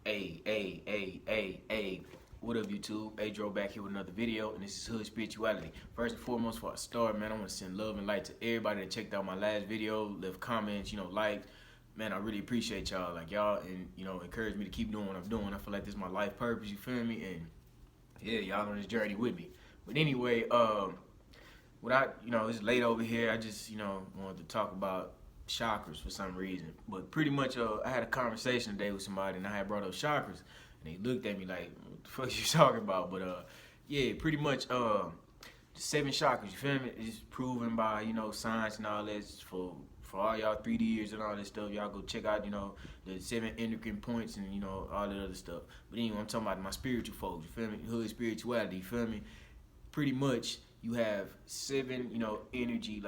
Hey, what up YouTube? Aye Dro back here with another video, and this is Hood Spirituality. First and foremost, before I start, man, I want to send love and light to everybody that checked out my last video, left comments, liked. Man, I really appreciate y'all. Like y'all, and encourage me to keep doing what I'm doing. I feel like this is my life purpose, you feel me? And yeah, y'all on this journey with me. But anyway, it's late over here. I just, wanted to talk about chakras for some reason. But pretty much, I had a conversation today with somebody, and I had brought up chakras, and they looked at me like, "What the fuck you talking about?" But yeah, pretty much, the 7 chakras. You feel me? It's proven by science and all that. For all y'all 3Ders and all this stuff, y'all go check out the 7 endocrine points and all that other stuff. But anyway, I'm talking about my spiritual folks. You feel me? Hood spirituality. You feel me? Pretty much, you have 7 energy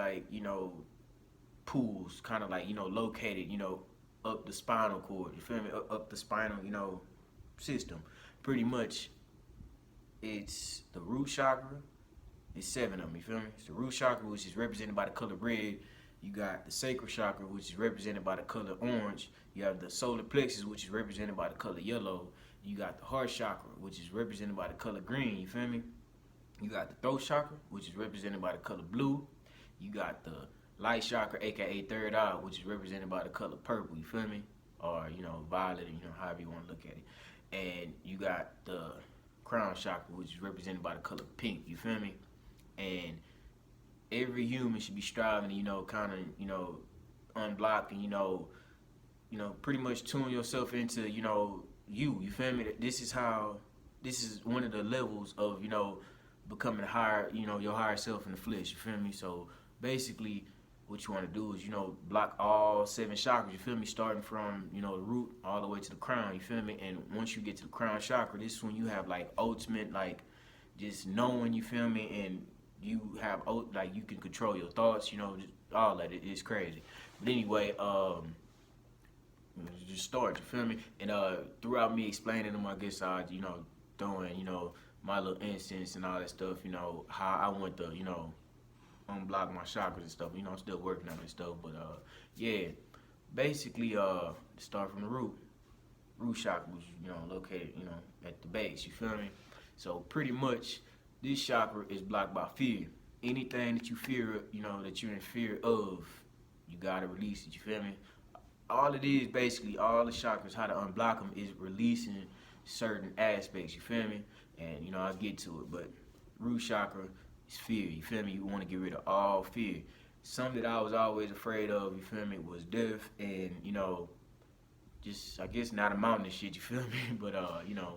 pools, kind of like located up the spinal cord. You feel me? Up the spinal system. Pretty much, it's the root chakra. It's 7 of them. You feel me? It's the root chakra, which is represented by the color red. You got the sacral chakra, which is represented by the color orange. You have the solar plexus, which is represented by the color yellow. You got the heart chakra, which is represented by the color green. You feel me? You got the throat chakra, which is represented by the color blue. You got the light chakra, aka third eye, which is represented by the color purple. You feel me? Or violet, however you want to look at it. And you got the crown chakra, which is represented by the color pink. You feel me? And every human should be striving to kind of unblock and pretty much tune yourself into you feel me? This is one of the levels of becoming higher, your higher self in the flesh. You feel me? So basically, what you want to do is block all 7 chakras. You feel me? Starting from the root all the way to the crown. You feel me? And once you get to the crown chakra, this is when you have ultimate just knowing. You feel me? And you have you can control your thoughts. Just all that. It's crazy. But anyway, just start. You feel me? And throughout me explaining them, I guess I throwing my little instance and all that stuff, how I want to, unblock my chakras and stuff. I'm still working on this stuff, but yeah, basically, start from the root chakra, which located, at the base. You feel me? So pretty much, this chakra is blocked by fear. Anything that you fear, that you're in fear of, you gotta release it. You feel me? All it is, basically, all the chakras, how to unblock them is releasing certain aspects. You feel me? And I'll get to it, but root chakra is fear. You feel me? You want to get rid of all fear. Something that I was always afraid of, you feel me, was death, and just I guess not amounting to shit. You feel me? But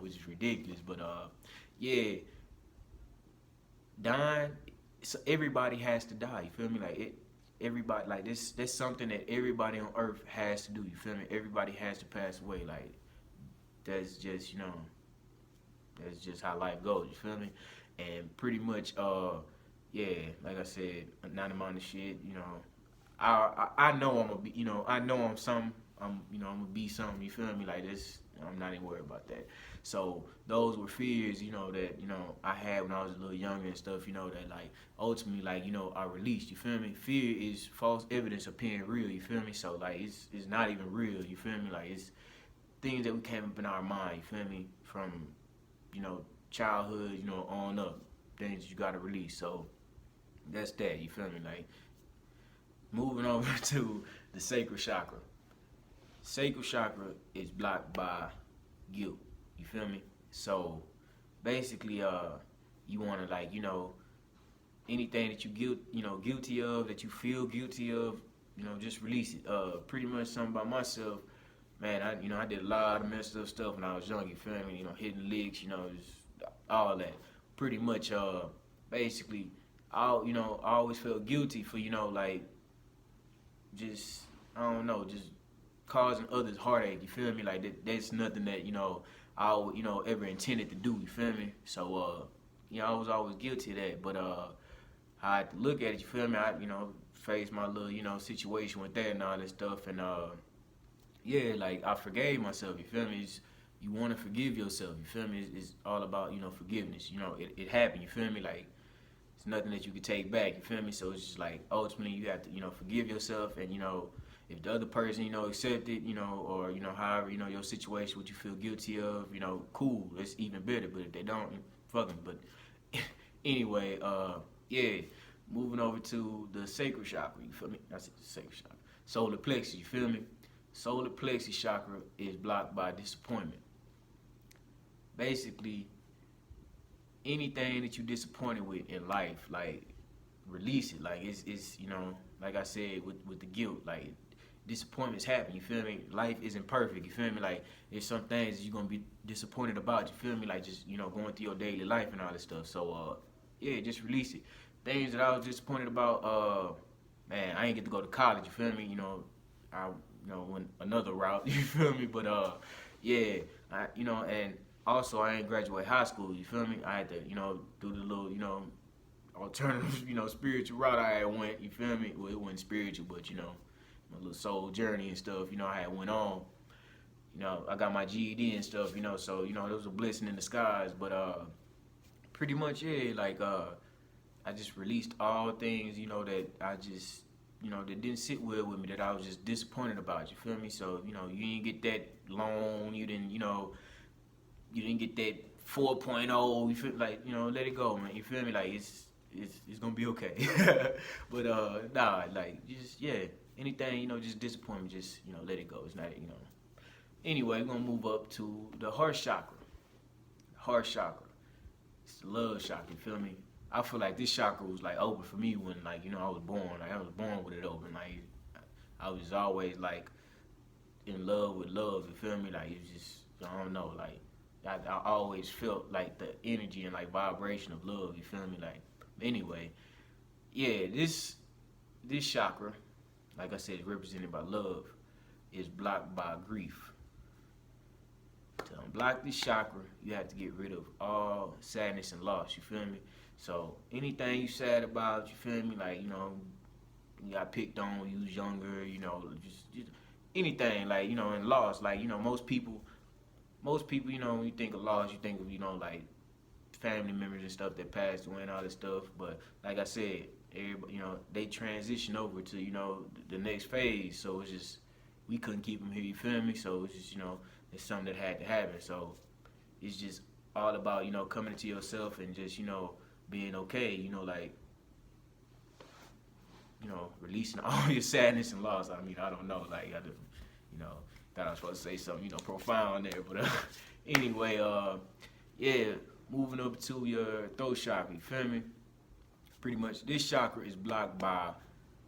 which is ridiculous. But yeah, dying. So everybody has to die. You feel me? Everybody this. That's something that everybody on earth has to do. You feel me? Everybody has to pass away. That's just that's just how life goes. You feel me? And pretty much, yeah, like I said, not amount of shit. I know I'm gonna be. I know I'm something. I'm gonna be something. You feel me? Like this. I'm not even worried about that. So those were fears, that I had when I was a little younger and stuff. That ultimately, I released. You feel me? Fear is false evidence appearing real. You feel me? So it's not even real. You feel me? It's things that we came up in our mind. You feel me? From childhood, on up, things you gotta release. So that's that. You feel me? Moving over to the sacral chakra. Sacral chakra is blocked by guilt. You feel me? So basically, you wanna anything that you guilty of, that you feel guilty of, just release it. Pretty much something about myself. Man, I did a lot of messed up stuff when I was young. You feel me? Hitting licks, just all that. Pretty much, basically, I always felt guilty for just I don't know, just causing others heartache. You feel me? That's nothing that I ever intended to do. You feel me? So I was always guilty of that. But I had to look at it. You feel me? I faced my little situation with that and all that stuff, and yeah, I forgave myself. You feel me? You want to forgive yourself. You feel me? It's all about forgiveness. It happened. You feel me? It's nothing that you can take back. You feel me? So it's just ultimately you have to forgive yourself, and If the other person, you know, accept it, you know, or, you know, however, you know, your situation, what you feel guilty of, you know, cool, it's even better. But if they don't, fuck them. But anyway, yeah, moving over to the sacral chakra, you feel me? That's the sacral chakra. Solar plexus, you feel me? Solar plexus chakra is blocked by disappointment. Basically, anything that you disappointed with in life, like, release it. Like, it's you know, like I said, with the guilt, like, disappointments happen, you feel me? Life isn't perfect, you feel me? Like, there's some things you're gonna be disappointed about, you feel me? Like, just, you know, going through your daily life and all this stuff. So, yeah, just release it. Things that I was disappointed about, man, I ain't get to go to college, you feel me? You know, I, you know, went another route, you feel me? But, yeah, you know, and also I ain't graduate high school, you feel me? I had to, you know, do the little, you know, alternative, you know, spiritual route I had went, you feel me? Well, it wasn't spiritual, but, you know, my little soul journey and stuff, you know, I had went on. You know, I got my GED and stuff, you know, so, you know, it was a blessing in disguise. But pretty much, yeah, like, I just released all things, you know, that I just, you know, that didn't sit well with me, that I was just disappointed about, you feel me? So, you know, you didn't get that loan, you didn't, you know, you didn't get that 4.0, you feel like, you know, let it go, man, you feel me? Like, it's gonna be okay. But, nah, like, just, yeah. Anything, you know, just disappointment, just, you know, let it go. It's not, you know. Anyway, we're going to move up to the heart chakra. Heart chakra. It's the love chakra, you feel me? I feel like this chakra was, like, open for me when, like, you know, I was born. Like, I was born with it open. Like, I was always, like, in love with love, you feel me? Like, it's just, I don't know, like, I always felt, like, the energy and, like, vibration of love, you feel me? Like, anyway, yeah, this chakra, like I said, represented by love, is blocked by grief. To unblock this chakra, you have to get rid of all sadness and loss, you feel me? So anything you sad about, you feel me? Like, you know, you got picked on when you was younger, you know, just anything, like, you know, and loss. Like, you know, most people, you know, when you think of loss, you think of, you know, like, family members and stuff that passed away and all this stuff. But like I said, everybody, you know, they transition over to, you know, the next phase. So it's just, we couldn't keep them here, you feel me? So it's just, you know, it's something that had to happen. So it's just all about, you know, coming to yourself and just, you know, being okay, you know, like, you know, releasing all your sadness and loss. I mean, I don't know, like, I just, you know, thought I was supposed to say something, you know, profound there. But anyway, yeah, moving up to your throat chakra, you feel me? Pretty much, this chakra is blocked by,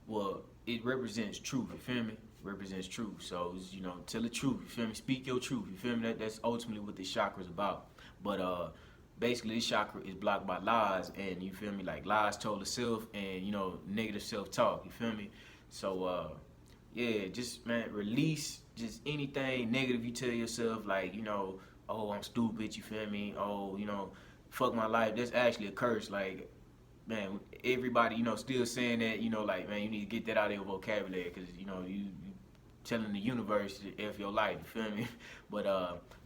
well, it represents truth, you feel me? Represents truth. So, it's, you know, tell the truth, you feel me? Speak your truth, you feel me? That's ultimately what this chakra is about. But basically, this chakra is blocked by lies, and you feel me? Like, lies told to self and, you know, negative self-talk, you feel me? So, yeah, just, man, release just anything negative you tell yourself, like, you know, oh, I'm stupid, you feel me? Oh, you know, fuck my life. That's actually a curse, like, man, everybody, you know, still saying that, you know, like, man, you need to get that out of your vocabulary, because, you know, you telling the universe to F your life, you feel me? But,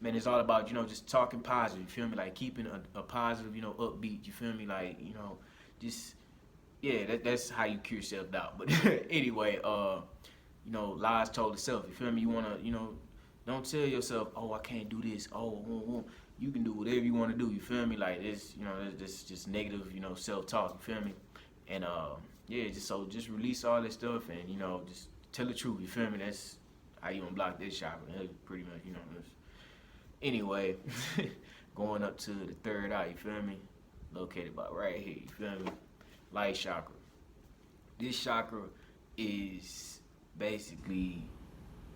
man, it's all about, you know, just talking positive, you feel me? Like, keeping a positive, you know, upbeat, you feel me? Like, you know, just, yeah, that's how you cure self-doubt. But anyway, you know, lies told to self, you feel me? You want to, you know, don't tell yourself, oh, I can't do this, you can do whatever you want to do, you feel me? Like, this, you know, this just negative, you know, self-talk, you feel me? And, yeah, just release all this stuff and, you know, just tell the truth, you feel me? That's how you unblock this chakra. That's pretty much, you know, anyway, going up to the third eye, you feel me? Located about right here, you feel me? Light chakra. This chakra is basically,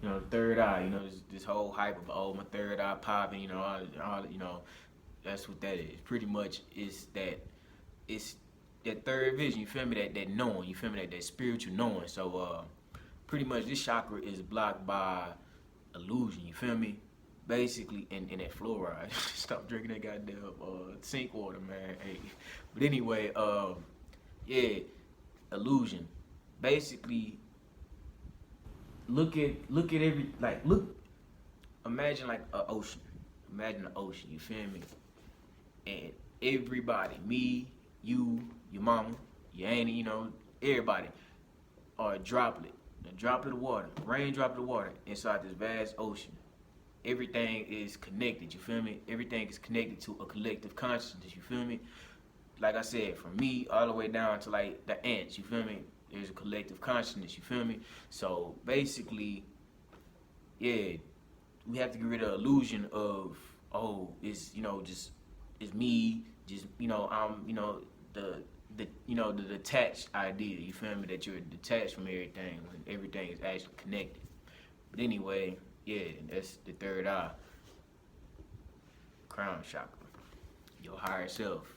you know, the third eye, you know, this whole hype of, oh, my third eye popping, you know, all you know, that's what that is. Pretty much it's that third vision, you feel me, that knowing, you feel me, that spiritual knowing. So, pretty much this chakra is blocked by illusion, you feel me? Basically, in that fluoride. Stop drinking that goddamn sink water, man. Hey. But anyway, yeah, illusion. Basically, look at every, like, imagine like an ocean. Imagine an ocean, you feel me? And everybody, me, you, your mama, your auntie, you know, everybody are a droplet a drop of the water, raindrop of the water inside this vast ocean. Everything is connected, you feel me? Everything is connected to a collective consciousness, you feel me? Like I said, from me all the way down to like the ants, you feel me? There's a collective consciousness, you feel me? So basically, yeah, we have to get rid of the illusion of, oh, it's, just it's me, just, I'm, the detached idea, you feel me, that you're detached from everything when everything is actually connected. But anyway, yeah, that's the third eye, crown chakra, your higher self,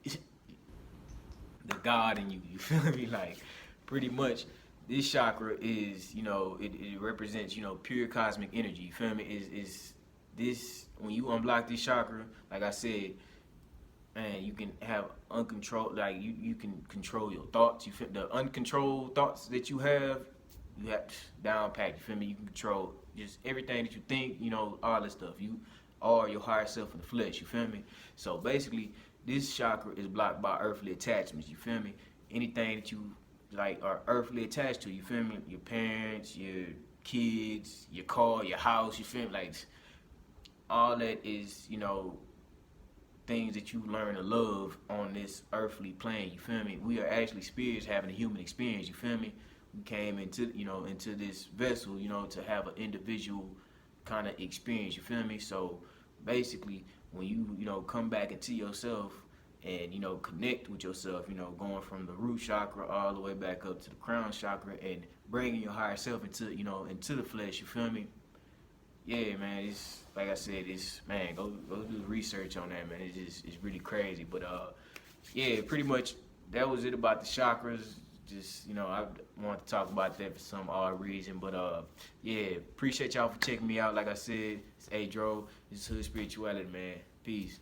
the God in you, you feel me? Like, pretty much, this chakra is, it represents, pure cosmic energy, you feel me? Is this, when you unblock this chakra, like I said, and you can have uncontrolled, like you can control your thoughts. You feel the uncontrolled thoughts that you have down pat. You feel me? You can control just everything that you think. All this stuff. You are your higher self in the flesh. You feel me? So basically, this chakra is blocked by earthly attachments. You feel me? Anything that you like are earthly attached to. You feel me? Your parents, your kids, your car, your house. You feel me? Like all that is things that you learn to love on this earthly plane, you feel me? We are actually spirits having a human experience, you feel me? We came into this vessel, to have an individual kind of experience, you feel me? So basically, when you come back into yourself and connect with yourself, going from the root chakra all the way back up to the crown chakra and bringing your higher self into the flesh, you feel me? Yeah, man, it's like I said, go do the research on that, man. It's really crazy. But yeah, pretty much that was it about the chakras. Just I wanted to talk about that for some odd reason. But yeah, appreciate y'all for checking me out. Like I said, it's Aye Dro. This is Hood Spirituality, man. Peace.